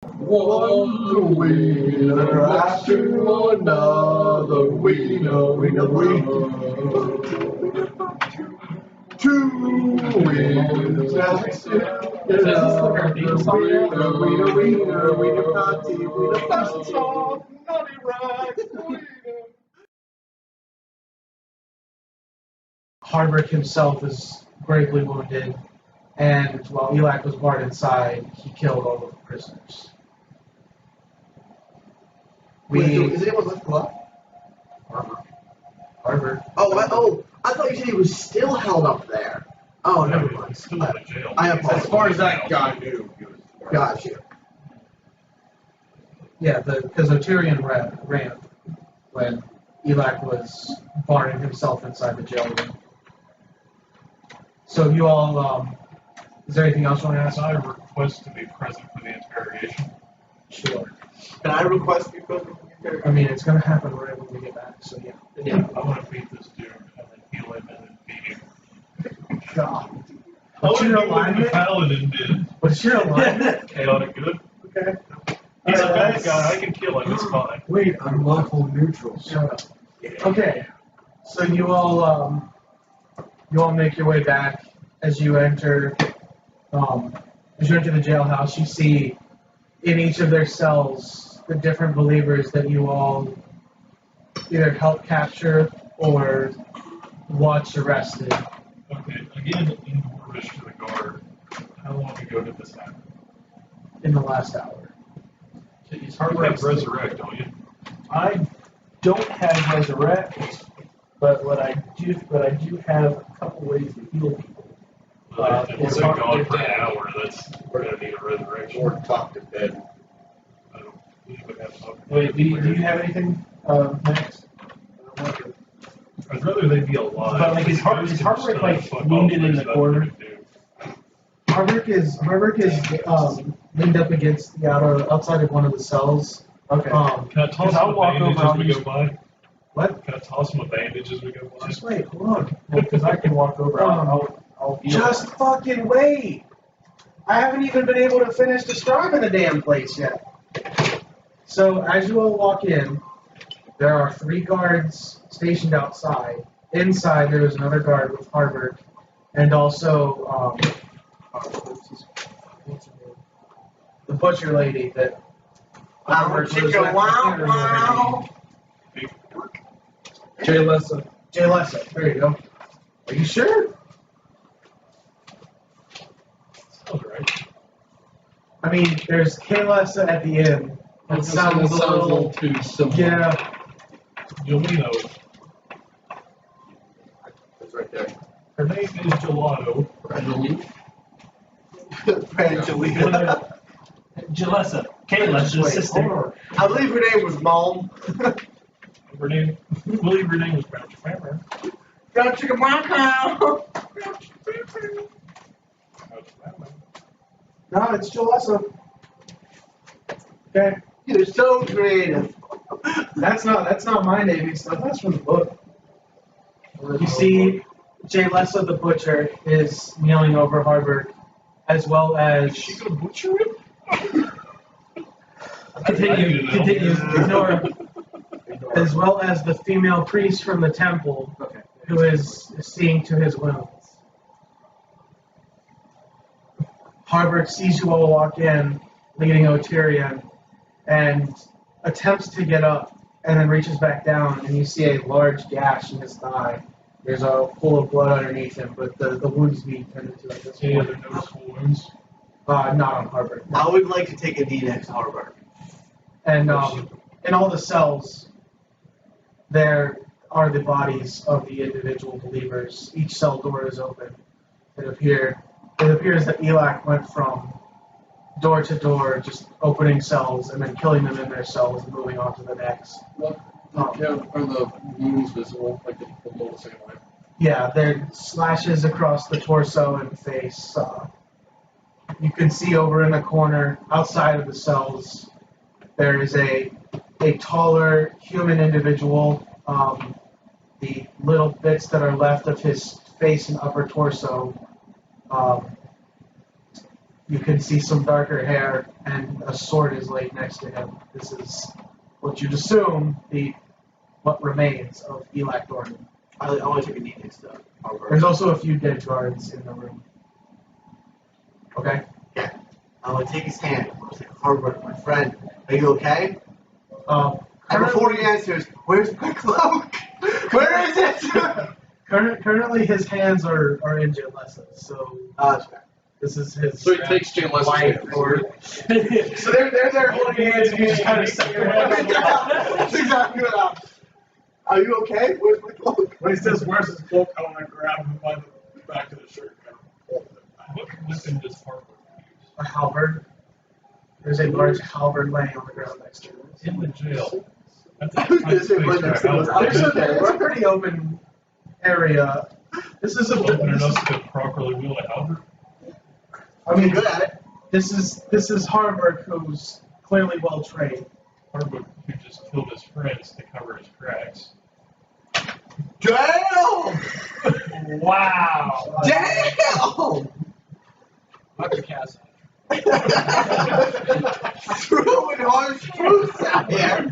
One wiener after another wiener. Two wieners after another wiener party, wiener bust off, naughty rags, Hardwick himself is gravely wounded, and while Elac was barred inside, he killed all of the prisoners. Is anyone left alive? Hardwick. I thought you said he was still held up there. Oh, never mind. Still in jail. I apologize. As far as that guy knew, he was. Gotcha. Yeah, because Otirian ran when Elac was barring himself inside the jail room. So you all, is there anything else you want to ask? I request to be present for the interrogation. Sure. Can I request you present for your character? I mean, it's going to happen right when we get back, so yeah. Yeah. I want to beat this dude and then heal him and then beat him. God. I What's want to your do what the alignment? Paladin did. What's your alignment? Chaotic good. Okay. He's a bad guy. I can kill him. It's fine. Wait, I'm lawful neutral. Shut up. Okay. So you all make your way back. As you enter the jailhouse, you see in each of their cells the different believers that you all either help capture or watch arrested. Okay, again, in Dwarvish to the guard, how long ago did this happen? In the last hour. It's hard to have resurrect, don't you? I don't have resurrect, but what I do have a couple ways to heal people. If we're gone for an hour, we're going to need a resurrection. Or talk to dead. I don't think we have something. Wait, do you have anything, Max? I'd rather they be alive. But like, is Hardwick like wounded in the corner? Hardwick is leaned up against the outside of one of the cells. Okay. Can I toss I'll him a walk bandage over, as we go by? What? Can I toss him a bandage as we go by? Just wait, hold on. Because I can walk over. I'll heal. Just fucking wait! I haven't even been able to finish describing the damn place yet. So, as you all walk in, there are 3 guards stationed outside. Inside, there is another guard with Hardwick, and also, what's her name? The butcher lady that Hardwick was with. Wow. Jay Lessa, there you go. Are you sure? Sounds right. I mean, there's K Lessa at the end. That sounds a little too simple. Yeah. Jolino. It's right there. Her name is Gelato. Brangelina. Jalessa. Kayla's Wait, sister. hold on. I believe her name was Mom. Her name, I believe her name was Bounty Farmer. Don't you come on. No, it's Jalessa. Okay. You're so creative. That's not my naming stuff. That's from the book. You see, Jay Lessa the butcher is kneeling over Hardwick, as well as. Is she gonna butcher him? Continue. Ignore. As well as the female priest from the temple, who is seeing to his wounds. Hardwick sees you all walk in, leading Otirian, and attempts to get up, and then reaches back down, and you see a large gash in his thigh. There's a pool of blood underneath him, but the wounds being tended to at this Any point. other noticeable wounds? Not on Hardwick. I would like to take a knee next to Harbor. And in all the cells, there are the bodies of the individual believers. Each cell door is open. It appears that Elac went from door to door, just opening cells and then killing them in their cells and moving on to the next. What? Are the wounds visible? Like below the same way? Yeah, there are slashes across the torso and face. You can see over in the corner, outside of the cells, there is a taller human individual. The little bits that are left of his face and upper torso You can see some darker hair, and a sword is laid next to him. This is what you'd assume what remains of Elak Dornan. I always think we need his stuff. There's also a few dead guards in the room. Okay? Yeah. I would take his hand. I was like, Harbor, my friend, are you okay? And before he answers, where's my cloak? Where is it? Currently, his hands are in Jalessa's, so That's fair. this is his. So he takes Jalessa's wife, hand. or so they're there holding hands, and you just kind of set your head. That's exactly what happened. Are you okay? Where's my cloak? When he says, "Where's his cloak?" I want to grab him by the back of the shirt and kind of pull him back. What weapon does Harper use? A halberd. There's a large halberd laying on the ground next to it. In the jail. That's I was gonna say, right next to us. It's a pretty open area. This is open enough to properly wield a halberd. I mean, good at it. This is Harvard, who's clearly well trained. Harper who just killed his friends to cover his tracks. Damn! Wow. Damn! Not the castle. Throwing harsh truths out here.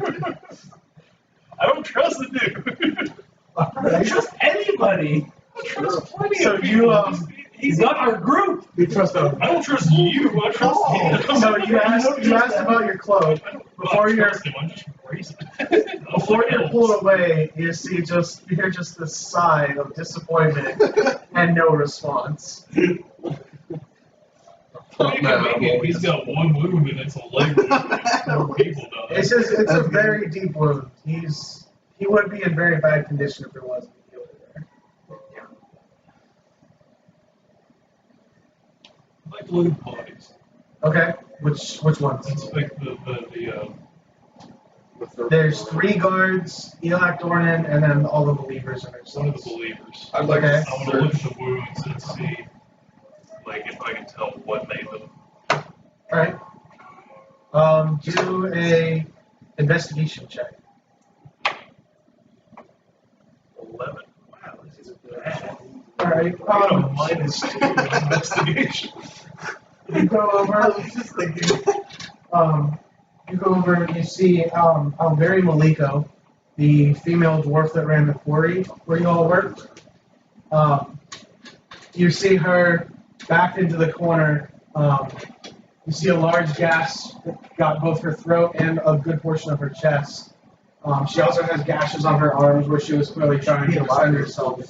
I don't trust the dude. I trust anybody. I trust plenty So of you, people. He's not our group. You trust him. I don't trust you. I trust him. So you asked about your cloak. Before you're trust him. I'm just crazy. before you're pulled away, you hear just this sigh of disappointment and no response. He's got one wound and it's a leg wound. More people know that. It's a very deep wound. He would be in very bad condition if there wasn't a healer there. I like to look at bodies. Okay, which ones? That's like There's 3 guards, Elak Dornan, and then all the believers in their one of the cells. believers. I'd like Okay. to I want to look at the wounds and see, like, if I can tell what made them. Alright. Do a investigation check. 11. Wow, this is bad. Alright. I got a -2 in investigation. You go I over. was just thinking. You go over and you see Alveri Maliko, the female dwarf that ran the quarry where you all worked. You see her backed into the corner. You see a large gash that got both her throat and a good portion of her chest. She also has gashes on her arms where she was clearly trying to defend herself.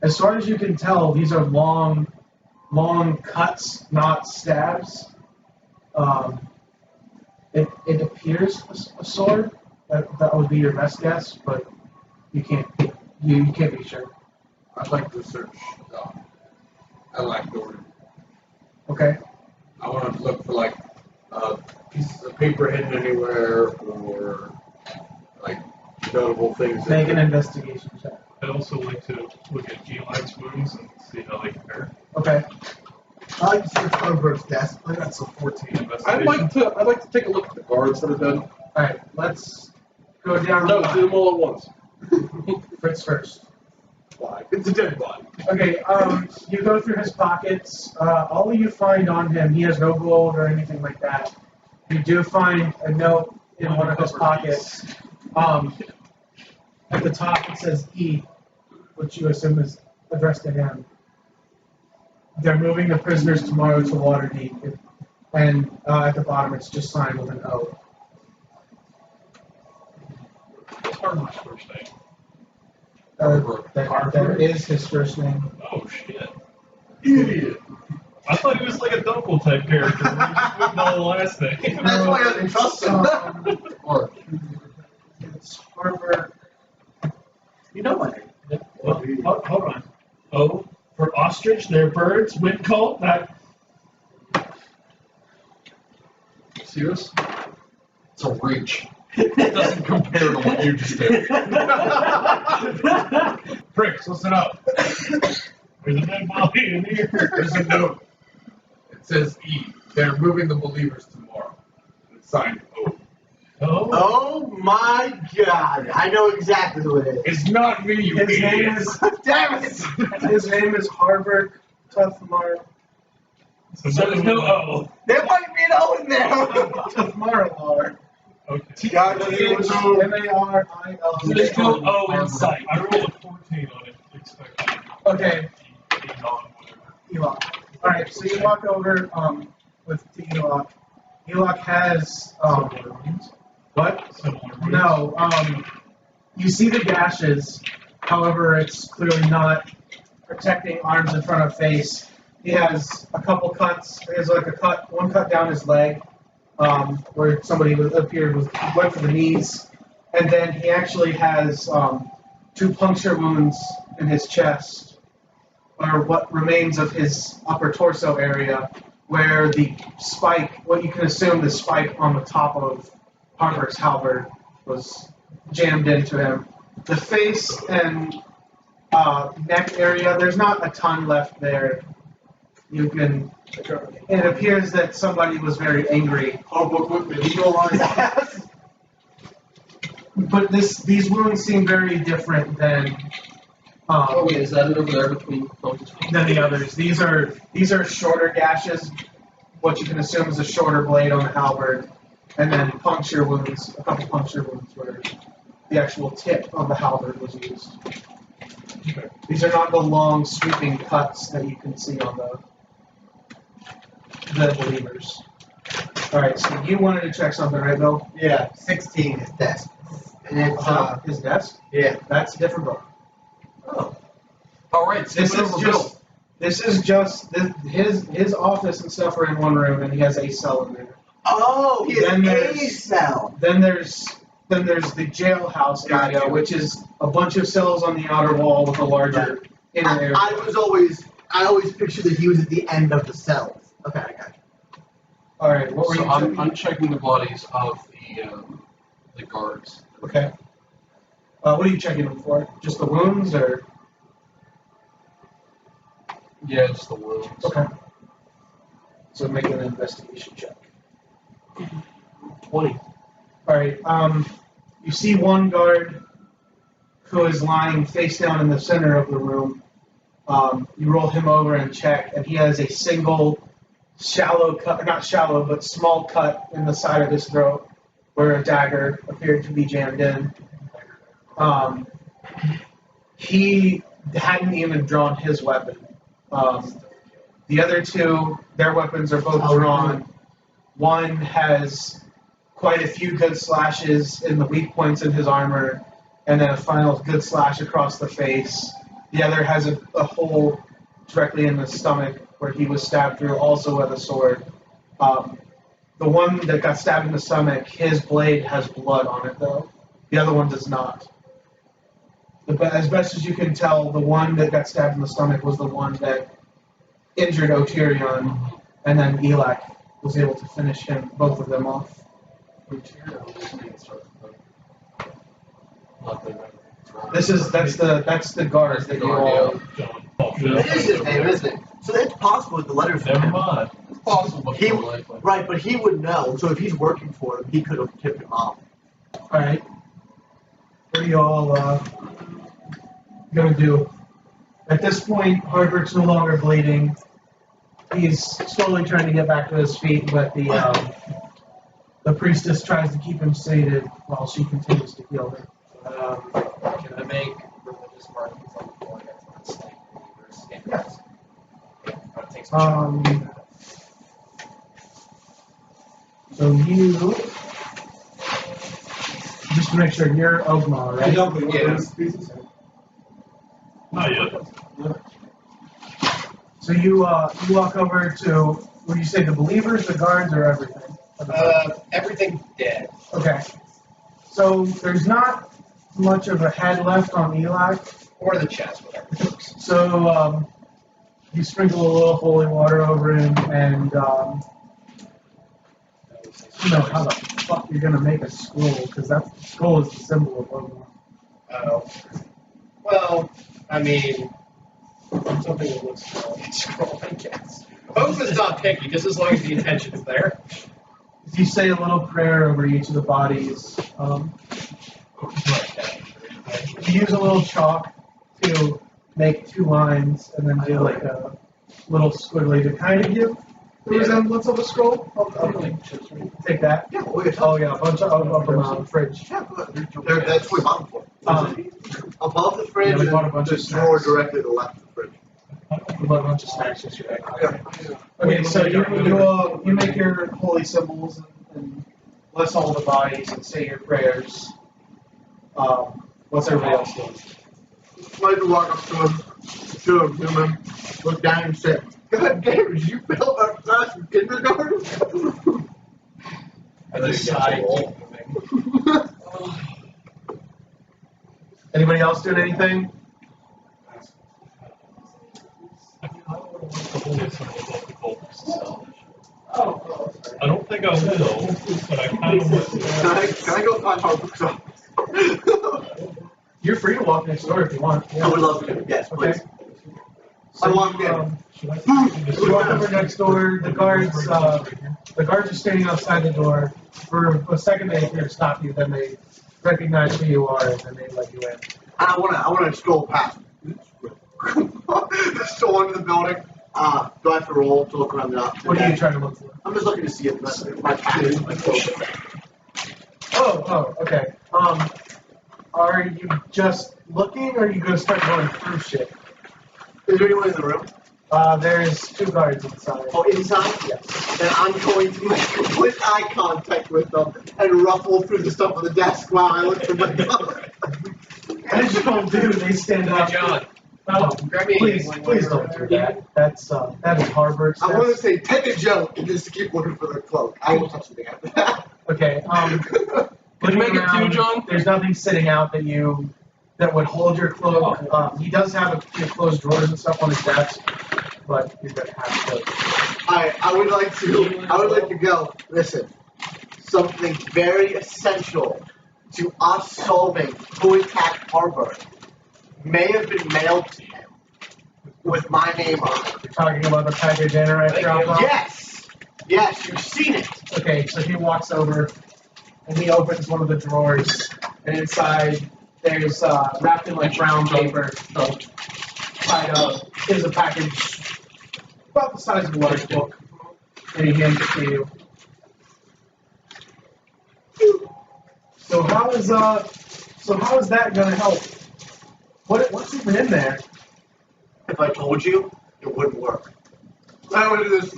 As far as you can tell, these are long cuts, not stabs. It appears a sword. That would be your best guess, but you can't be sure. I'd like to search Elak Dornan. Okay. I want to look for like pieces of paper hidden anywhere or like notable things. Make an investigation check. I'd also like to look at G-Light's wounds and see how they compare. Okay. I like to see what's Harvard's desk. I got some 14 investigation. I'd like to take a look at the guards that are dead. All right. Let's go down. No, the do them all at once. line. Fritz first. Why? It's a dead body. Okay. You go through his pockets. All you find on him, he has no gold or anything like that. You do find a note in one of his pockets. At the top it says E, which you assume is addressed to him. They're moving the prisoners tomorrow to Waterdeep, and at the bottom it's just signed with an O. What's Harper's first name? That is his first name. Oh, shit. Idiot. I thought he was like a Dunkel type character. Where he just wouldn't know the last name. That's why I doesn't trust him. Or It's Harvard. You know my name. Hold on. O for ostrich. They're birds. Wind call. That. see this? It's a reach. It doesn't compare to what you just did. Pricks, listen up. There's a dead body in here. There's a note. It says E. They're moving the believers tomorrow. And it's signed O. Oh, Oh my god. I know exactly who it is. It's not me, you His name idiot. is Damn it! His name is Harvard Tuthmar So there's no O. There might be an O in there. Tomorrow, Okay. T-M-A-R-I-L. There's no O in sight. I rolled a 14 on it, expecting Okay, whatever. Elok. Alright, so you walk over with to Elok. Elok has Similar wounds. what? Similar wounds. No, you see the gashes, however it's clearly not protecting arms in front of face. He has a couple cuts. There's like one cut down his leg, where somebody went for the knees, and then he actually has 2 puncture wounds in his chest, or what remains of his upper torso area, where the spike, what you can assume the spike on the top of Harper's halberd was jammed into him. The face and neck area, there's not a ton left there. It appears that somebody was very angry. But these wounds seem very different than is that it over there between focus? than the others. These are shorter gashes, what you can assume is a shorter blade on the halberd, and then puncture wounds, a couple puncture wounds where the actual tip of the halberd was used. Okay. These are not the long sweeping cuts that you can see on the believers. Alright, so you wanted to check something, right, Bill? Yeah, 16 is desk. And it's, His desk? yeah. That's a different book. Oh. Alright, so This is just his office and stuff are in one room, and he has a cell in there. Oh, he Then has a there's- cell. Then there's the jailhouse area, Gotcha. which is a bunch of cells on the outer wall with a larger inner area. I always pictured that he was at the end of the cells. Okay, I got you. All right, what were So you I'm checking? checking the bodies of the guards. Okay. What are you checking them for? Just the wounds, or? Yeah, just the wounds. Okay. So make an investigation check. 20. All right. You see one guard who is lying face down in the center of the room. You roll him over and check, and he has a single shallow cut, not shallow, but small cut in the side of his throat where a dagger appeared to be jammed in. He hadn't even drawn his weapon. The other two, their weapons are both drawn. One has quite a few good slashes in the weak points in his armor, and then a final good slash across the face. The other has a hole directly in the stomach where he was stabbed through, also with a sword. The one that got stabbed in the stomach, his blade has blood on it, though. The other one does not. As best as you can tell, the one that got stabbed in the stomach was the one that injured Otyrion, and then Elak was able to finish both of them off. That's the guard that you all. It is his name, isn't it? So it's possible with the letters. from Never him. mind. It's possible, but He- more likely. Right, but he would know. So if he's working for him, he could have tipped him off. All right. What are you all gonna do? At this point, Harbert's no longer bleeding. He's slowly trying to get back to his feet, but the priestess tries to keep him seated while she continues to heal him. Can I make religious markings on the floor that's not snake believers? Yes. That takes some So you, just to make sure, you're Ogmar, right? Not yet. So you walk over to, would you say the believers, the guards, or everything? everything's dead. Okay. So there's not much of a head left on Elak. Or the chest, whatever works. So you sprinkle a little holy water over him, and you know how the fuck you're gonna make a scroll, because that scroll is the symbol of Ogmar. Oh. Well, I mean, something that looks like a scroll, I guess. Both not picky, just as long as the intention's there. If you say a little prayer over each of the bodies, you use a little chalk to make 2 lines, and then do like a little squiggly to kind of give the resemblance of a scroll? Take that. Yeah, we can Oh yeah, a bunch of them on the fridge. Yeah, good. That's what we bought them for. Above the fridge, Yeah, we bought a and bunch the of drawer snacks. directly to the left of the fridge. We bought a bunch of snacks yesterday. Yeah. Okay, so you make your holy symbols and bless all the bodies and say your prayers. What's everybody else doing? Like to walk up to him, human, look down and say, God damn it, you built our class in kindergarten? I just sigh. Anybody else doing anything? I don't think I will, but I kind of want to. Can I go find our books office? You're free to walk next door if you want. I would love to, yes, please. Okay. I walk in. You walk over next door. The guards are standing outside the door. For a second, they appear to stop you. Then they recognize who you are, and then they let you in. I wanna stroll past. Stroll into the building. Do I have to roll to look around the office? What are you trying to look for? I'm just looking to see if my package, my clothes. Oh, okay. Are you just looking, or are you going to start going through shit? Is there anyone in the room? There's 2 guards inside. Oh, inside? Yes. Then I'm going to make complete eye contact with them and ruffle through the stuff on the desk while I look for my gun. As you don't do, they stand up. John. Grab me. Please don't do that. That is harbor. I want to say, take a joke and just keep looking for their cloak. I won't touch anything after that. Okay. Could you make it 2, John? There's nothing sitting out that would hold your cloak. He does have a few closed drawers and stuff on his desk, but you're gonna have to. I would like to go. Listen, something very essential to us solving who attacked Harbor may have been mailed to him with my name on it. You're talking about the package Interact drop off? Yes, you've seen it. Okay, so he walks over and he opens one of the drawers, and inside there's wrapped in like brown paper, tied up, is a package about the size of a large book, and he hands it to you. So how is that gonna help? What's even in there? If I told you, it wouldn't work. I would do this.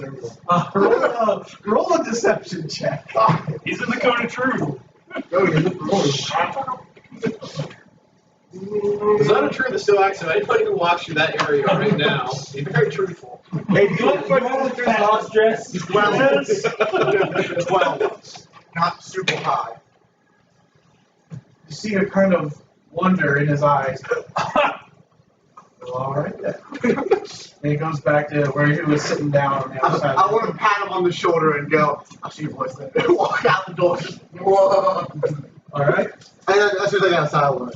Roll a deception check. He's in the code of truth. It's not a truth, it's still active. Anybody who walks through that area right now, be very truthful. Hey, do you look for Fat dress. 12. Not super high. You see a kind of wonder in his eyes. All right then. And he goes back to where he was sitting down on the other side. I want to pat him on the shoulder and go, I'll see your voice then. Walk out the door. Whoa. All right. And then as soon as I got outside, I went.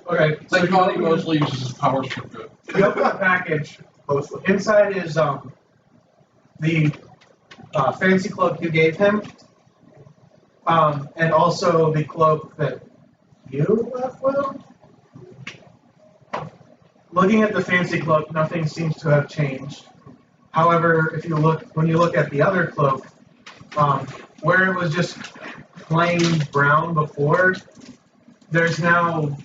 So Okay. So he mostly uses his powers for good. you open the package. Mostly. Inside is the fancy cloak you gave him, and also the cloak that you left with him. Looking at the fancy cloak, nothing seems to have changed. However, when you look at the other cloak, where it was just plain brown before, there's now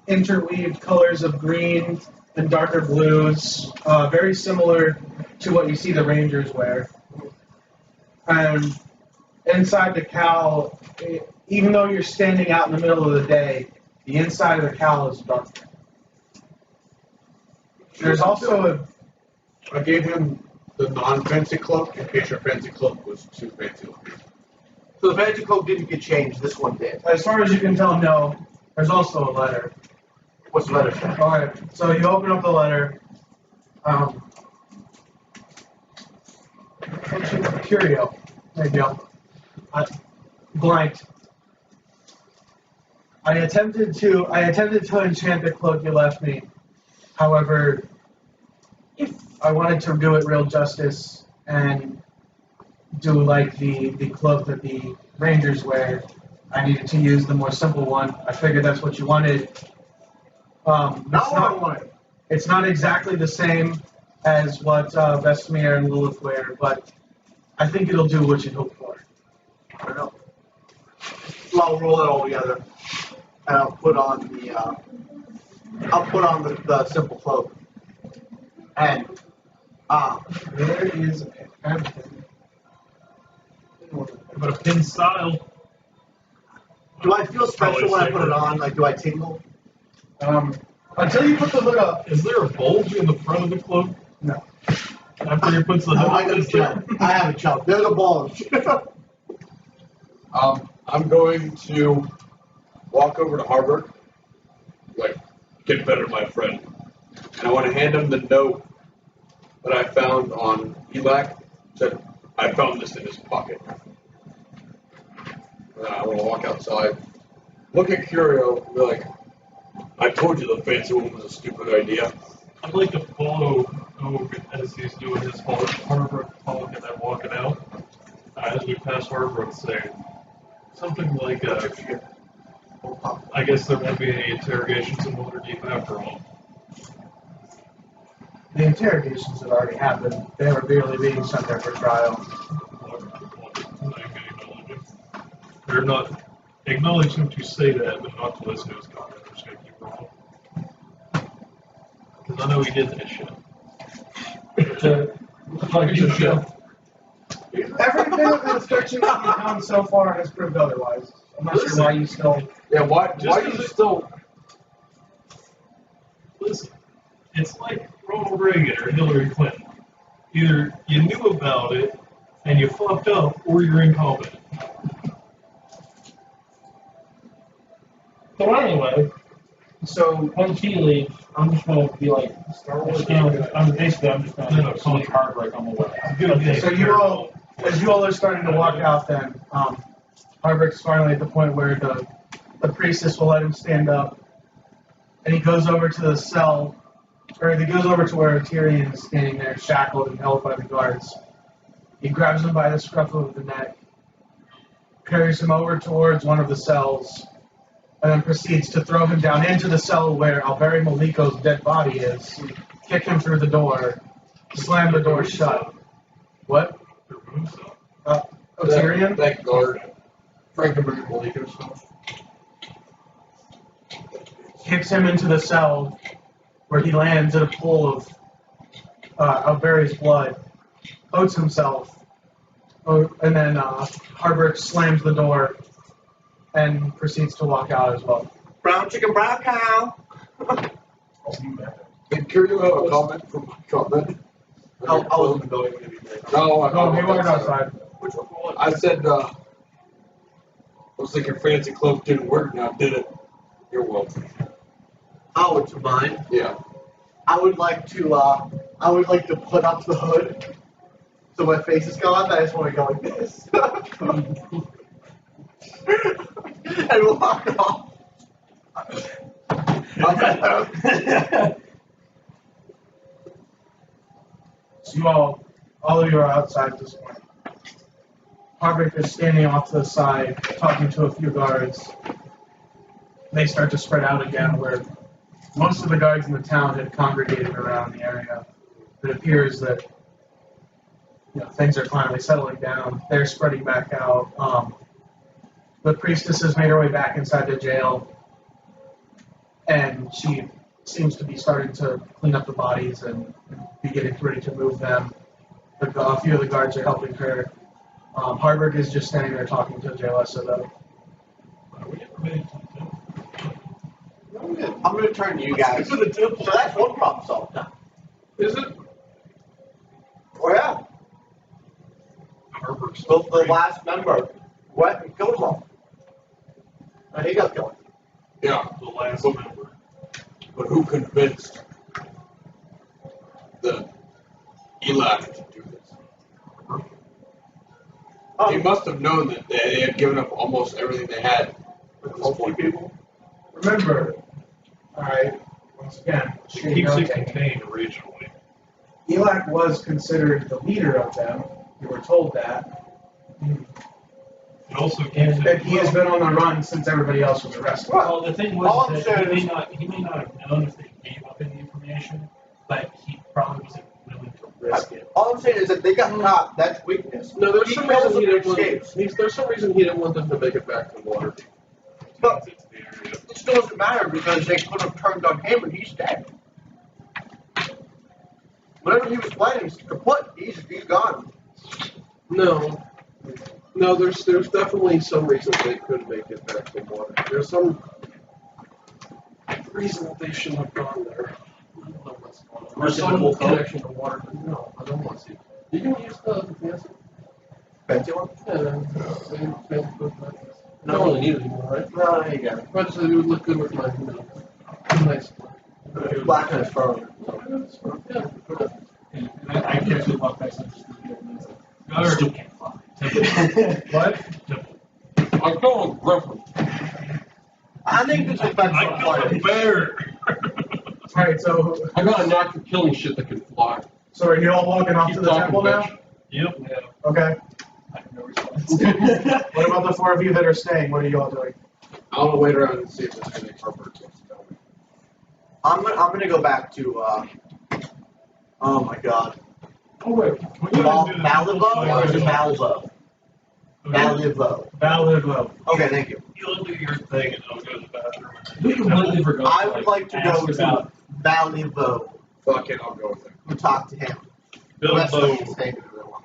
interweaved colors of green and darker blues, very similar to what you see the Rangers wear. And inside the cowl, even though you're standing out in the middle of the day, the inside of the cowl is dark. There's also I gave him the non-fancy cloak in case your fancy cloak was too fancy. So the fancy cloak didn't get changed, this one did. as far as you can tell, no. There's also a letter. What's the letter say? All right, so you open up the letter. Curio. There you go. Blank. I attempted to enchant the cloak you left me. However, if I wanted to do it real justice and do like the cloak that the Rangers wear, I needed to use the more simple one. I figured that's what you wanted. Not what I wanted. It's not exactly the same, as what Vesemir and Lilith wear, but I think it'll do what you hope for. I don't know. So I'll roll it all together, and I'll put on the simple cloak. And There is a pin. But a pin style. do I feel special when I put it on? Like, do I tingle? Until you put the hood up. Is there a bulge in the front of the cloak? No. After you put the No, I hood got a chub. I have a chub. There's a bulge. I'm going to walk over to Harbor, like, get better, my friend. And I want to hand him the note that I found on Elac. Said, I found this in his pocket. And I want to walk outside, look at Curio, and be like, I told you the fancy one was a stupid idea. I'd like to follow Oak as he's doing his Harbrook talk and then walking out. As we pass Harbrook, say something like, I guess there won't be any interrogations in Waterdeep after all. The interrogations had already happened. They were merely being sent there for trial. They're not acknowledging to say that, but not to listen to his comment. I'm just going to keep wrong. Because I know he did that shit. Every bit of inspection that you've done so far has proved otherwise. I'm not sure why you still. Yeah, why are you still... Listen, it's like Ronald Reagan or Hillary Clinton. Either you knew about it and you fucked up, or you're incompetent. So anyway, so once he leaves, I'm just gonna be like, I'm just gonna see Harbrook on the way out. Okay, so you all, as you all are starting to walk out, then Harbrook's finally at the point where the priestess will let him stand up, and he goes over to the cell, or he goes over to where Tyrion is standing there, shackled and held by the guards. He grabs him by the scruff of the neck, carries him over towards one of the cells, and then proceeds to throw him down into the cell where Alberi Maliko's dead body is, kick him through the door, slam the door shut. What? Tyrion? That guard. Frankenberg Malika stuff. Kicks him into the cell where he lands in a pool of Alberi's blood, coats himself, and then Harbrook slams the door and proceeds to walk out as well. Brown chicken, brown cow. Did Curio have a comment from my comment? I was in the building when you made. No, Oh, he walked outside. Which one? I said, I was thinking fancy cloak didn't work, now did it? You're welcome. Oh, it's mine. Yeah. I would like to put up the hood so my face is gone. I just want to go like this. And walk off. So you all of you are outside at this point. Harbrook is standing off to the side, talking to a few guards. They start to spread out again, where most of the guards in the town had congregated around the area. It appears that things are finally settling down. They're spreading back out. The priestess has made her way back inside the jail, and she seems to be starting to clean up the bodies and be getting ready to move them. A few of the guards are helping her. Harbrook is just standing there talking to Jalessa, though. I'm going to turn to you guys. So that's one problem solved now. Is it? Oh, yeah. Harbrook's The last member went and killed him. And he got killed. Yeah. the last member. But who convinced the Elac to do this? Oh, They must have known that they had given up almost everything they had at this point. people. Remember, alright, once again, It keeps it contained regionally. Elac was considered the leader of them. You were told that. It also keeps And that it. he has been on the run since everybody else was arrested. Well, the thing All was I'm that saying he may not have known if they gave up any information, but he probably wasn't willing risk it. All I'm saying is that they got caught. That's weakness. No, there's He some fails reason he to didn't want. escape. There's some reason he didn't want them to make it back to water. But it still doesn't matter because they could have turned on him and he's dead. Whatever he was planning is kaput. He's gone. No, there's definitely some reason they couldn't make it back to water. There's some reason that they shouldn't have gone there. I don't know what's going on. There's some connection to water, but no, I don't want to see. You can use the fancy. Fancy one? Yeah, I don't really need it anymore, right? No, there you go. But it would look good with my, nice. Black and his phone. And I carefully walk back and just I still can't fly. What? I'm going Griffin. I think this is bad I killed a bear. Alright, so I got a knack for killing shit that can fly. are you all walking off Keep to the talking, temple bitch. now? Yep. Okay. I have no response. What about the 4 of you that are staying? What are you all doing? I want to wait around and see if there's any Harvard wants to tell me. I'm gonna go back to oh my god. Oh wait, Malivo or is it Malvo? Malivo. Valivo. Okay, thank you. You'll do your thing and I'll go to the bathroom. we completely forgot. I would like to go to Malivo Fuck it, I'll go with it. and talk to him. Bilbo. That's what he's saying to everyone.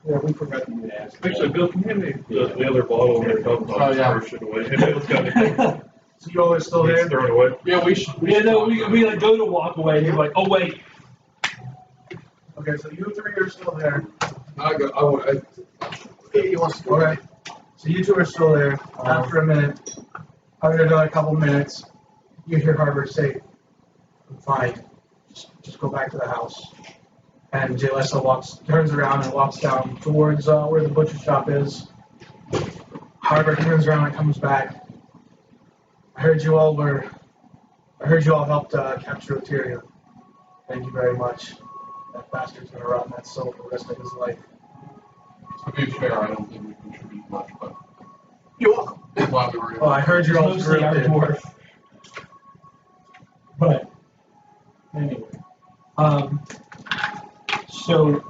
Yeah, we forgot to even ask. Actually, Bill, can you hand me the other bottle in your cup? Oh, yeah. Throw shit away. Hey, let's go. So you all are still there? Throw it away. Yeah, we should. Yeah, no, we like go to walk away and you're like, oh wait. Okay, so you 3 are still there. I go. I want. He wants to go. Okay. So you 2 are still there. After a minute, after another couple minutes, you hear Harvard say, "I'm fine. Just go back to the house." And Jalessa turns around and walks down towards where the butcher shop is. Harvard turns around and comes back. I heard you all helped capture Oteria. Thank you very much. That bastard's gonna rot in that soul for the rest of his life. To be fair, I don't think we contribute much, but You're welcome. I'm glad we were able. Well, I heard your old Mostly group our did. dwarf. But anyway, so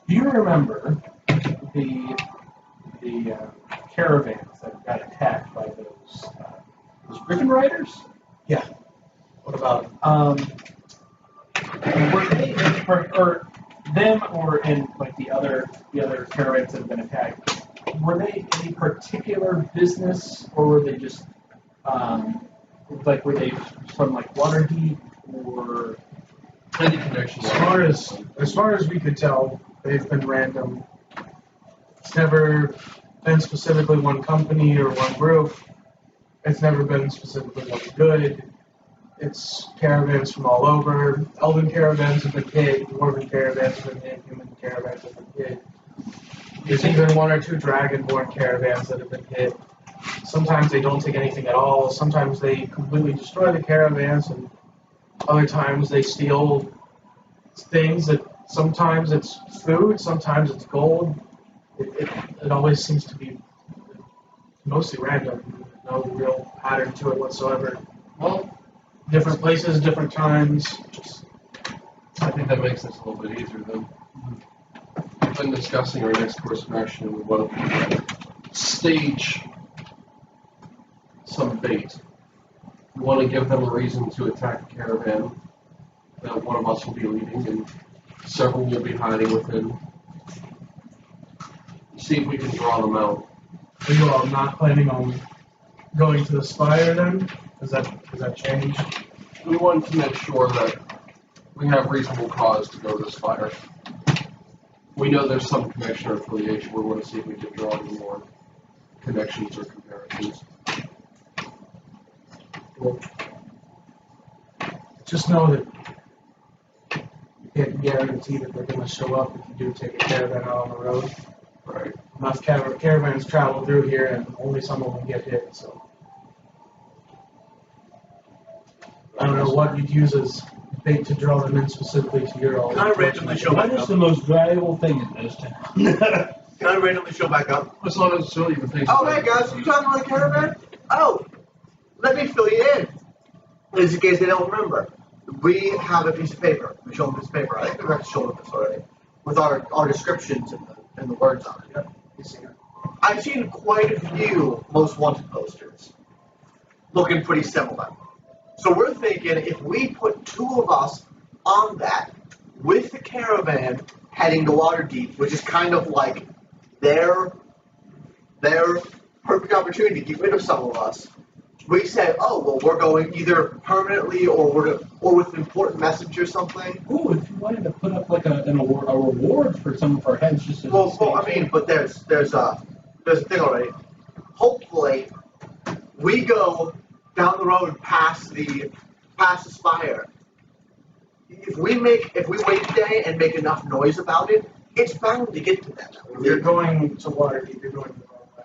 do you remember the caravans that got attacked by those Griffin riders? Yeah. What about him? Were they or them or in like the other caravans that have been attacked? Were they any particular business or were they just like were they from like Waterdeep or Any connection? As far as we could tell, they've been random. It's never been specifically one company or one group. It's never been specifically one good. It's caravans from all over. Elven caravans have been hit. Dwarven caravans have been hit. Human caravans have been hit. There's even 1 or 2 dragonborn caravans that have been hit. Sometimes they don't take anything at all. Sometimes they completely destroy the caravans, and other times they steal things that sometimes it's food, sometimes it's gold. It always seems to be mostly random. No real pattern to it whatsoever. Well, Different places, different times. Just I think that makes this a little bit easier then. We've been discussing our next course of action. We want to stage some bait. We want to give them a reason to attack a caravan that one of us will be leading and several will be hiding within. See if we can draw them out. are you all not planning on going to the spire then? Does that change? We want to make sure that we have reasonable cause to go to this fire. We know there's some connection or affiliation. We want to see if we can draw any more connections or comparisons. Well, just know that you can't guarantee that they're going to show up if you do take a caravan out on the road. Right. Enough caravans travel through here, and only some of them get hit. So I don't know what you'd use as bait to draw them in specifically to your all. Can I randomly show What back is up? the most valuable thing in this town? Can I randomly show back up? It's not necessarily even things. Oh, hey guys, you talking about the caravan? Oh, let me fill you in. Just in case they don't remember. We have a piece of paper. We show them this paper. I think we've actually shown them this already. With our descriptions and the words on it. I've seen quite a few most wanted posters looking pretty similar. So we're thinking if we put 2 of us on that with the caravan heading to Waterdeep, which is kind of like their perfect opportunity to get rid of some of us. We say, oh well, we're going either permanently or with an important message or something. Ooh, if you wanted to put up like a reward for some of our heads, just as Well, I mean, but there's a thing already. Hopefully, we go down the road past the spire. If we wait a day and make enough noise about it, it's bound to get to them. You're going to Waterdeep. You're going the wrong way.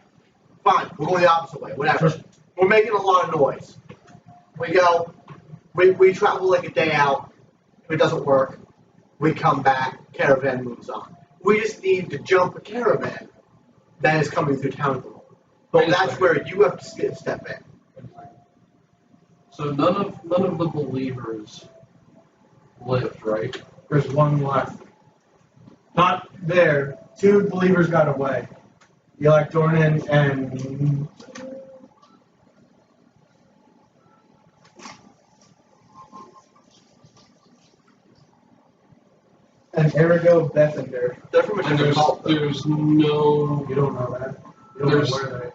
Fine, we're going the opposite way. Whatever. We're making a lot of noise. We go. We travel like a day out. If it doesn't work, we come back. Caravan moves on. We just need to jump a caravan that is coming through town. But that's where you have to step in. So none of the believers lived, right? There's 1 left. Not there. 2 believers got away. Electornin and Erigo Bethender. They're from a And different cult, though. there's no. You don't know that. You don't There's- know where they.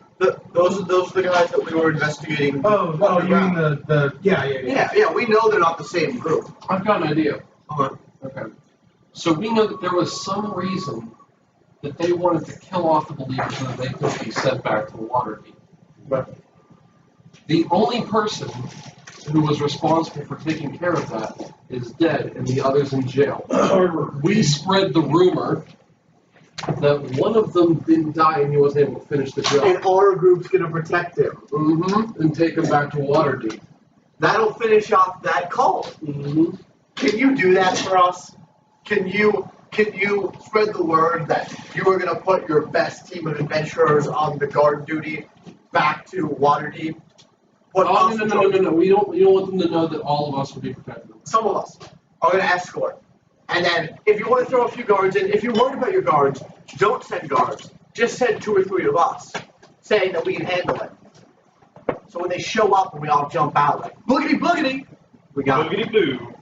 Those are the guys that we were investigating. Oh, you mean the yeah. Yeah, we know they're not the same group. I've got an idea. Okay. Okay. So we know that there was some reason that they wanted to kill off the believers so that they could be sent back to the Waterdeep. But The only person who was responsible for taking care of that is dead and the others in jail. We spread the rumor that one of them didn't die and he wasn't able to finish the job. And our group's gonna protect him. And take him back to Waterdeep. That'll finish off that cult. Can you do that for us? Can you spread the word that you are gonna put your best team of adventurers on the guard duty back to Waterdeep? Put Oh, us- no. We don't want them to know that all of us will be protected. Some of us are gonna escort. And then, if you want to throw a few guards in, if you're worried about your guards, don't send guards. Just send 2 or 3 of us, saying that we can handle it. So when they show up and we all jump out like, boogity, boogity, we got it. Boogity boo.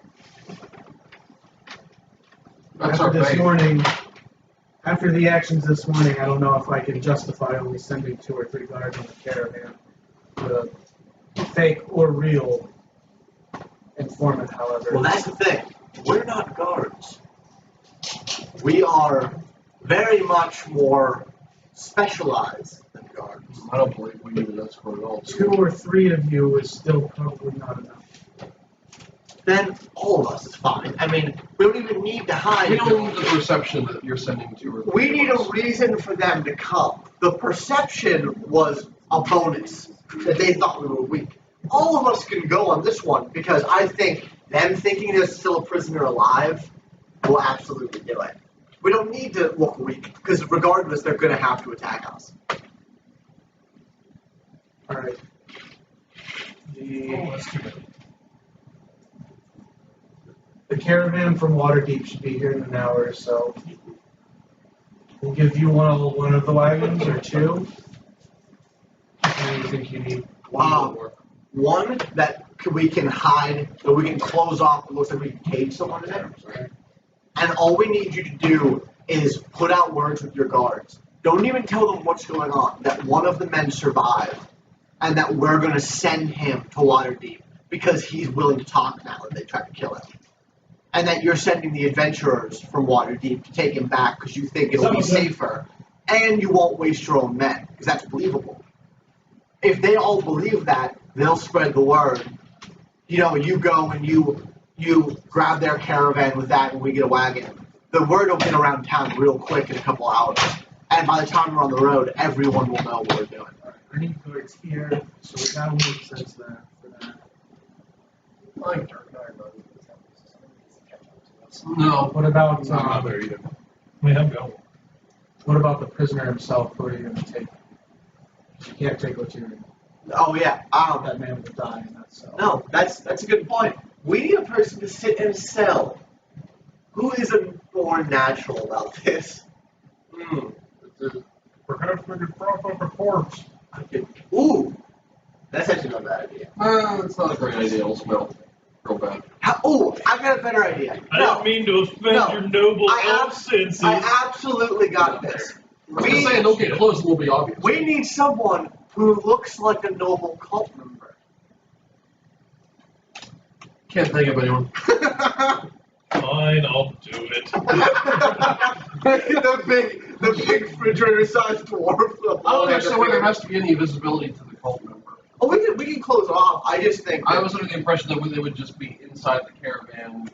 That's our after this bait. morning, after the actions this morning, I don't know if I can justify only sending 2 or 3 guards on the caravan. The fake or real informant, however. Well, that's the thing. We're not guards. We are very much more specialized than guards. I don't believe we need an escort at all. 2 or 3 of you is still probably not enough. Then all of us is fine. I mean, we don't even need to hide. We don't need the perception that you're sending 2 or 3. We need of a us. reason for them to come. The perception was a bonus that they thought we were weak. All of us can go on this one because I think them thinking there's still a prisoner alive will absolutely do it. We don't need to look weak because regardless, they're going to have to attack us. Alright. Oh, that's too bad. The caravan from Waterdeep should be here in an hour or so. We'll give you one of the wagons or 2. What do you think you need? One that we can hide, that we can close off. It looks like we can cage someone in it. And all we need you to do is put out words with your guards. Don't even tell them what's going on. That one of the men survived, and that we're going to send him to Waterdeep because he's willing to talk now and they try to kill him. And that you're sending the adventurers from Waterdeep to take him back because you think it'll be safer, and you won't waste your own men because that's believable. If they all believe that, they'll spread the word. You know, you go and you grab their caravan with that and we get a wagon. The word will get around town real quick in a couple hours. And by the time we're on the road, everyone will know what we're doing. I need guards here, so that would make sense there for that. Like Dark Knight, but No. What about I'm not there either. I mean, I'm going. what about the prisoner himself? Who are you going to take? You can't take what you're. Oh yeah. That man will die in that cell. No, that's a good point. We need a person to sit in a cell. Who is more natural about this? Perhaps we could prop up a corpse. Ooh, that's actually not a bad idea. It's not a great idea. It'll smell real bad. Oh, I got a better idea. I No, didn't mean to offend No. your noble elf senses. I absolutely got this. I was gonna say, don't get close, it will be obvious. We need someone who looks like a noble cult member. Can't think of anyone. Fine, I'll do it. the big refrigerator-sized dwarf. I don't understand why there has to be any visibility to the cult member. Oh, we can close it off. I just think I was under the impression that they would just be inside the caravan,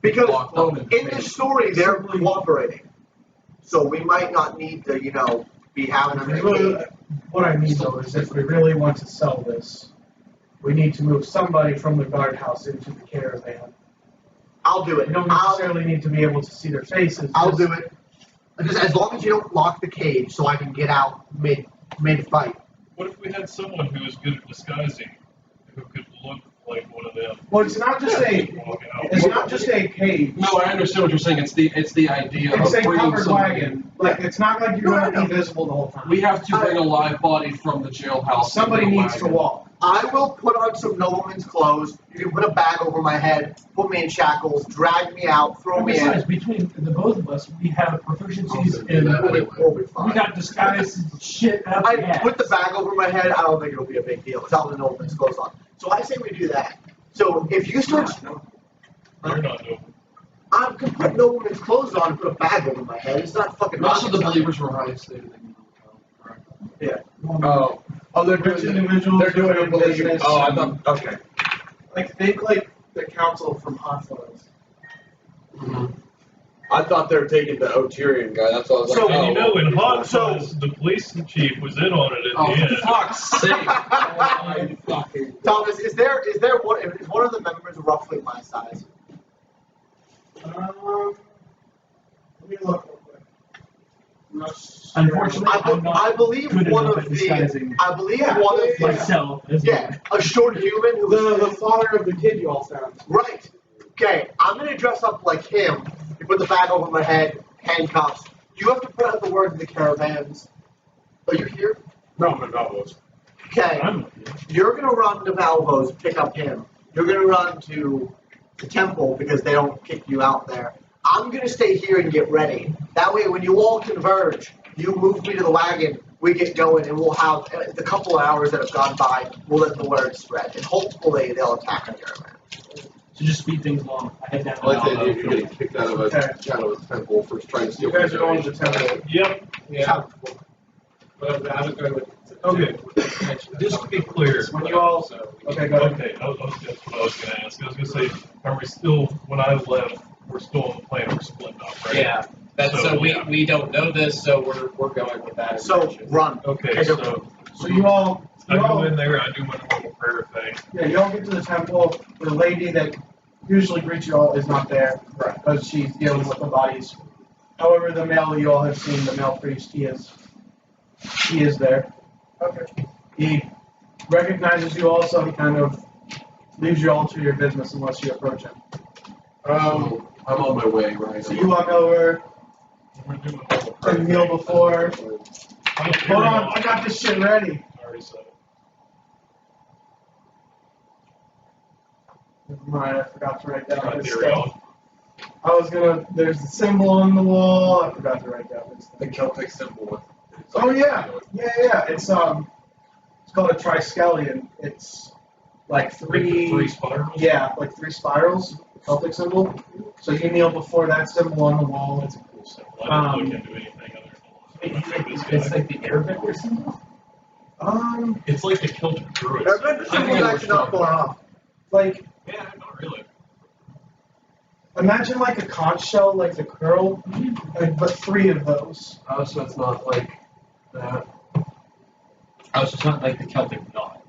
because locked up in the story they're cooperating, so we might not need to, be having them. What I mean though is if we really want to sell this, we need to move somebody from the guardhouse into the caravan. I'll do it. You don't necessarily need to be able to see their faces. I'll do it. Just as long as you don't lock the cage, so I can get out mid fight. What if we had someone who was good at disguising, who could look like one of them? Well, it's not just a cage. No, I understand what you're saying. It's the idea It's of a bringing covered somebody. wagon. Like it's not like you're going to be visible the whole time. We have to bring a live body from the jailhouse. Somebody into the needs to wagon. walk. I will put on some nobleman's clothes. You can put a bag over my head, put me in shackles, drag me out, throw And me in. besides, between the both of us, we have proficiencies I'll in. do that anyway. We'll be We fine. got disguise shit up I the ass. put the bag over my head. I don't think it'll be a big deal. It's all the nobleman's clothes on. So I say we do that. So if you start, You're not noble. I can put nobleman's clothes on and put a bag over my head. It's not fucking. Most of the rocket believers were high stated. Oh, they're Rich doing individuals. They're doing a believe. business. Oh, I thought. Okay. Like think like the council from Hot Fuzz. I thought they were taking the Otirian guy. That's why I was So, like, oh. In Hot So- Fuzz, the police chief was in on it at Oh, the end. for fuck's sake. I fucking. Thomas, is one of the members roughly my size? Let me look real quick. I'm not sure. Unfortunately, I'm not I believe good one enough of at the. disguising I believe one of the. myself. As Yeah, a short human who The father of the kid you all found. Right. Okay, I'm gonna dress up like him. You put the bag over my head, handcuffs. You have to put out the word in the caravans. Are you here? No, no. Okay. I'm You're gonna run to Valvo's, pick up him. You're gonna run to the temple because they don't kick you out there. I'm gonna stay here and get ready. That way, when you all converge, you move me to the wagon. We get going, and we'll have the couple of hours that have gone by. We'll let the word spread, and hopefully they'll attack our caravan. to just speed things along. I head down. I like the idea of you getting kicked out of a temple for trying to steal. You guys are going to the temple. Yep. Yeah. But I was going with. Okay. Just to be clear. When you all. Okay, go ahead. Okay, that's what I was going to ask. I was going to say, are we still, when I left, we're still on the plan of splitting up, right? Yeah. We don't know this, so we're going with that. So information. run. Okay, so So you all. I go in there, I do my normal prayer thing. Yeah, you all get to the temple. The lady that usually greets you all is not there, because she's dealing with the bodies. However, the male you all have seen, the male priest, he is there. Okay. He recognizes you all, so he kind of leaves you all to your business unless you approach him. I'm on my way, right? So you walk over, I'm gonna do my normal prayer and kneel thing. before. I'm not Hold on, I got this shit ready. I already said it. Never mind, I forgot to write down Right this there, stuff. I was gonna. There's the symbol on the wall. I forgot to write down this The thing. Celtic symbol. Oh yeah. It's called a triskelion. It's like Three spirals? Yeah, like three spirals. Celtic symbol. So you kneel before that symbol on the wall. That's a cool symbol. I didn't look into anything other than this It's guy. like the Arabic or something. It's like the Celtic druids. That symbol's actually not far off. Like Yeah, not really. imagine like a conch shell, like the curl, but three of those. Oh, so it's not like that. Oh, so it's not like the Celtic knot.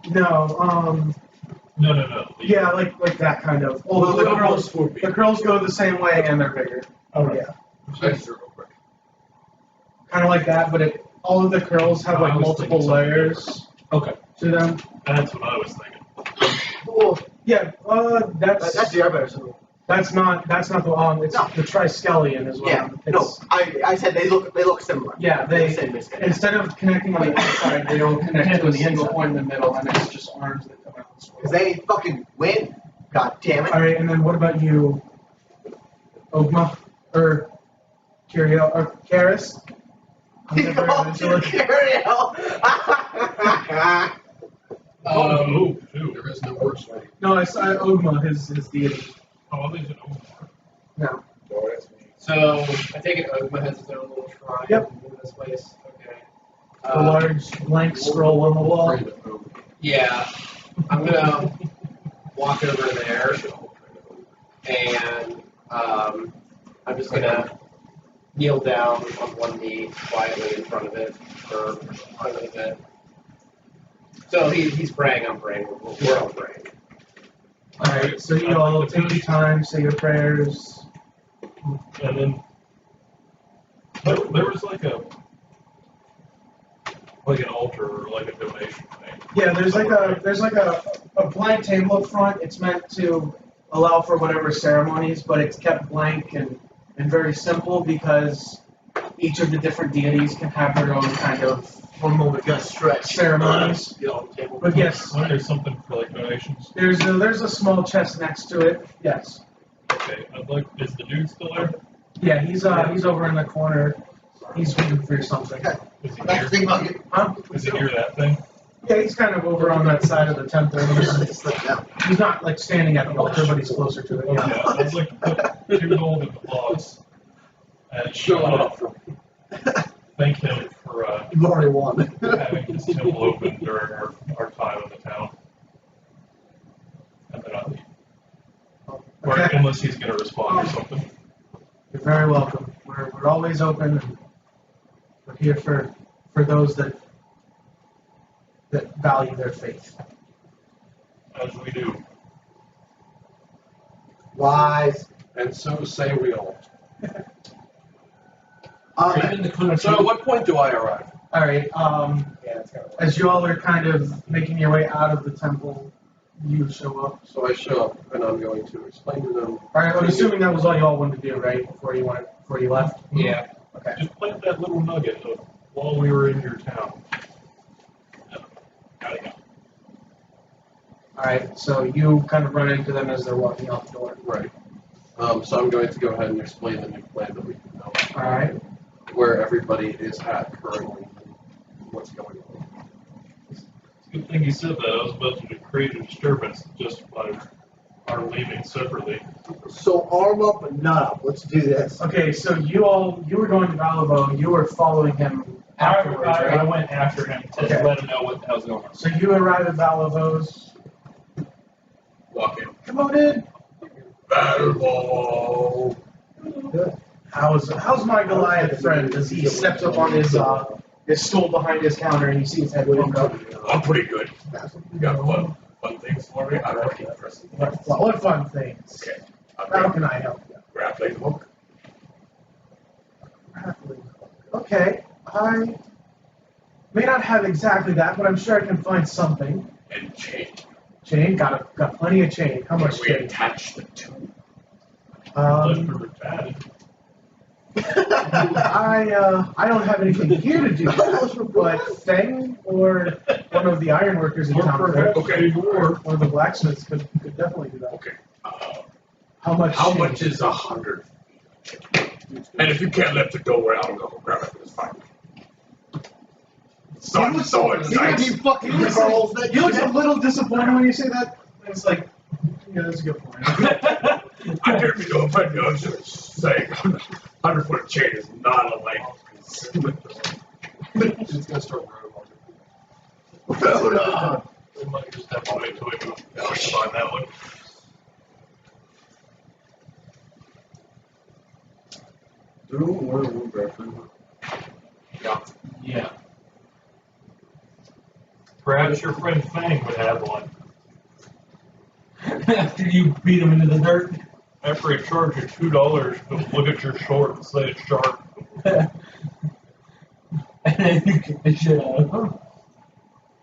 No. No. Yeah, like that kind of. Although the curls go the same way and they're bigger. Oh yeah. Real quick. Kind of like that, but all of the curls have like I was multiple thinking something layers Okay, to them. that's what I was thinking. Cool. Yeah, That's the airbender symbol. that's not the it's No. the triskelion as well. Yeah, no, I said they look similar. Yeah, They're they the same biscuit. instead of connecting on the outside, they all connect to a single point in the middle, and it's just arms that come out this way. Because they fucking win. God damn it. All right, and then what about you, Ogma or Curio or Karis? I'm He never called you Curio. Oh, too. There is no worse way. No, it's Ogma, his deity. Oh, there's an No. Oh, that's me. So I take it Ogma has his own little shrine Yep. in this place. Okay. The large blank scroll on the wall. Afraid of Ogre. Yeah. I'm gonna walk over there and I'm just gonna kneel down on one knee quietly in front of it for a little bit. So he's praying, I'm praying, we're all praying. All right, so you all take your time, say your prayers. And then there was like an altar or like a donation thing. Yeah, there's like a blank table up front. It's meant to allow for whatever ceremonies, but it's kept blank and very simple because each of the different deities can have their own kind of One moment, just stretch. ceremonies. Get on the table. But yes, When there's something for like donations. there's a small chest next to it. Yes. Okay, I'd like. Is the dude still there? Yeah, he's over in the corner. He's waiting for something. Is he That's the near? thing about you. Huh? Is he near that thing? Yeah, he's kind of over on that side of the temple. He's not like standing at the altar, but he's closer to it. Yeah. Yeah, I'd like to put 2 gold in the box and Show it off. thank him for You've already won. having his temple open during our time in the town. And then I'll leave. Or Okay. unless he's going to respond or something. You're very welcome. We're always open. And we're here for those that value their faith. As we do. Wise. And so say we all. Alright. So at what point do I arrive? All right. Yeah, it's kind of As you all are kind of making your way out of the temple, you show up. So I show up and I'm going to explain to them. All right. I'm assuming that was all you all wanted to do, right? Before you left. Yeah. Okay. Just plant that little nugget of while we were in your town. Gotta go. All right. So you kind of run into them as they're walking out the door. Right. So I'm going to go ahead and explain the new plan that we developed. All right. Where everybody is at currently and what's going on. It's a good thing you said that. I was about to create a disturbance just by our leaving separately. So arm up and nut up. Let's do this. Okay. So you were going to Valabo. You were following him afterwards, I right? went after him to Okay. let him know what the hell's going on. So you arrive at Valavo's. Walk in. Come on in. Battle ball. How's my Goliath friend? As he steps up on his stool behind his counter and you see his head poke up. I'm pretty good. You got fun things for me? I'm pretty impressive. What fun things? Okay. How can I help you? Grappling hook. Okay, I may not have exactly that, but I'm sure I can find something. And chain. Chain, got plenty of chain. How much We chain? attach the two. Leftover bad. I don't have anything here to do that, but Feng or one of the ironworkers in town could, Okay. or one of the blacksmiths could definitely do that. Okay. How much? How chain? much is 100? And if you can't lift the door, I'll go grab it. It's fine. So excited. You fucking You girls look, that you look a little disappointed when you say that. It's like, yeah, that's a good point. I didn't mean to offend you. I was just saying 100-foot chain is not a light. It's going to start running. We might just have to wait till we find that one. Yeah. Yeah. Perhaps your friend Fang would have one. After you beat him into the dirt. After he charged you $2 to look at your short and say it's sharp. And then you kick the shit out of him.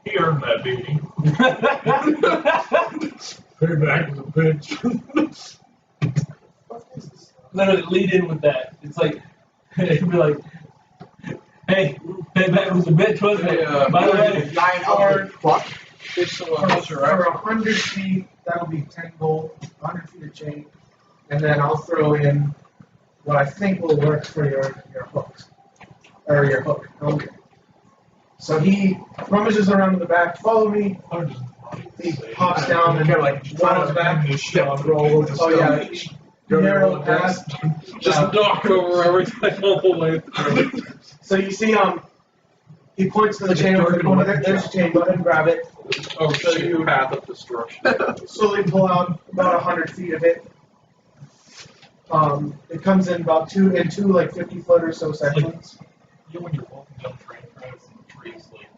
He earned that beating. Payback is a bitch. Literally lead in with that. It's like, it'd be like, hey, payback was a bitch, wasn't it? By the way, Giant upward fuck. For 100 feet, that'll be 10 gold. 100 feet of chain, and then I'll throw in what I think will work for your hooks or your hook. Okay. So he rummages around in the back. Follow me. He hops down and runs back. Roll Oh yeah. Narrow path. Just knock over every time on the way through. So you see, he points to the chain over the corner. There's the chain. Go ahead and grab it. Oh So shit, you- path of destruction. Slowly pull out about 100 feet of it. It comes in about two like 50-foot or so sections. You know when you're walking down train tracks and the trees like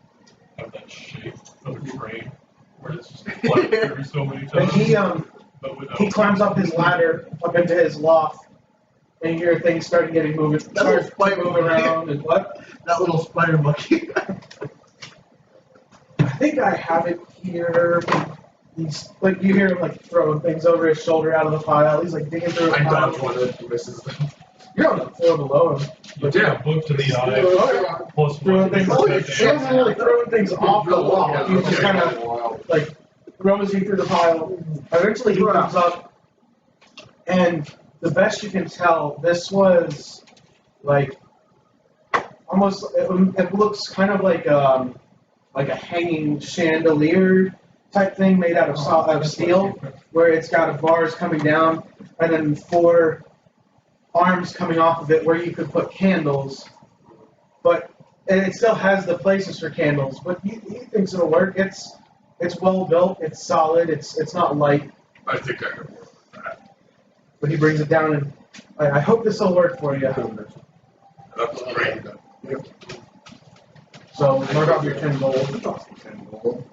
have that shape of a train where it's just flat through so many And times. But without he climbs up his ladder up into his loft, and you hear things start moving around and what? That little spider monkey. I think I have it here. He's like you hear him like throwing things over his shoulder out of the pile. He's like digging through a I pile. dodge one and misses them. You're on the floor below him. you take a book to the eye, plus Throwing things. one. He wasn't really throwing things off the wall. He was just kind of like rummaging through the pile. Eventually he comes up, and the best you can tell, this was like almost. It looks kind of like a hanging chandelier type thing made out of steel, where it's got bars coming down and then 4 arms coming off of it where you could put candles. And it still has the places for candles, but he thinks it'll work. It's well built, it's solid, it's not light, I think I can work with that. but he brings it down and I hope this will work for you. That's great. So mark off your 10 gold. 10 gold.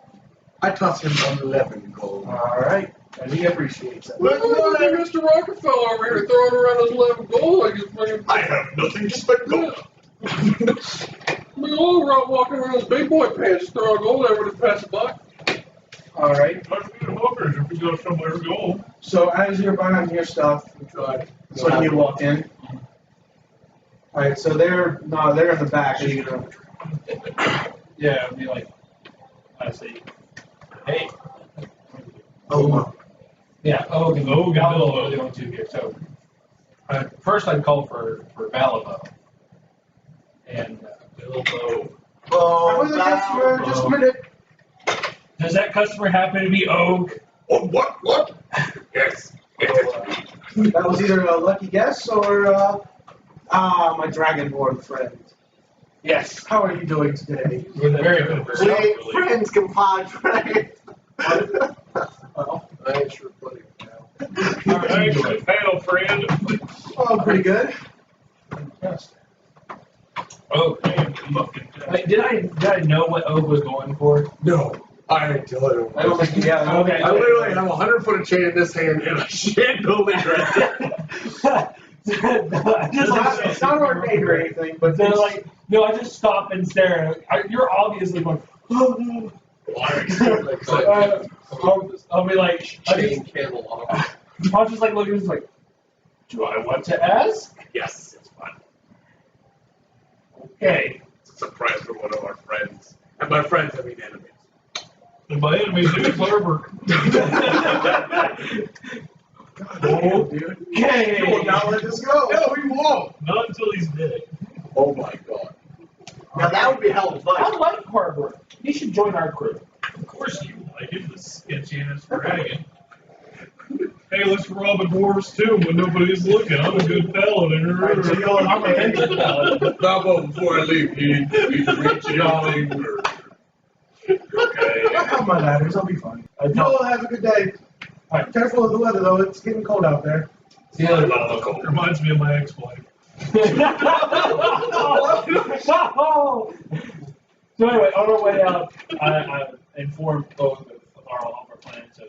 I toss him 11 gold. Alright, and he appreciates it. Look at Mr. Rockefeller over here throwing around his 11 gold. I just bring him. I have nothing to spend gold. We all around walking around his big boy pants, just throwing gold over to pass it by. Alright, Let's be the hookers if we go somewhere to go. so as you're buying your stuff, so you walk in. Alright, so they're in the back. Are you gonna... yeah, it'd be like, I say, hey. Oh, Yeah, Oak and Bill are the only 2 here. So first I'd call for Valabo. And Bilbo. Oh, just a minute. does that customer happen to be Oak? Oh, what? Yes. That was either a lucky guess or my dragonborn friend. Yes. How are you doing today? We're very good. we friends, compadre. Oh, I ain't sure plenty now. Thanks, pal friend. oh, pretty good. Fantastic. Oh, man, fucking. Like, did I know what Oak was going for? No, I ain't telling him. I don't think you got it. Okay. I literally have a 100-foot of chain in this hand and a chandelier. It's not ordained or anything, but They're like, no, I just stop and stare. You're obviously going, oh no. I'll be like, Chain candle on. I'll just like look at this like, do I want to ask? Yes, it's fun. Okay. It's a surprise for one of our friends. And by friends, I mean enemies. And my enemy's in Clever. oh, dude. Okay. You will not let this go. No, we won't. Not until he's dead. Oh my god. Now that would be hell of I fun. like Harbor. He should join our crew. Of course you like it, the sketchy ass dragon. Hey, let's rob a dwarves too when nobody's looking. I'm a good paladin. I'm a vengeance paladin. Bravo, before I leave, you need to reach anything or... Okay. I'll have my ladders. I'll be fine. I You don't. all have a good day. Careful of the weather, though. It's getting cold out there. See you later. Reminds me of my ex-wife. So anyway, on our way out, I informed both of our plans of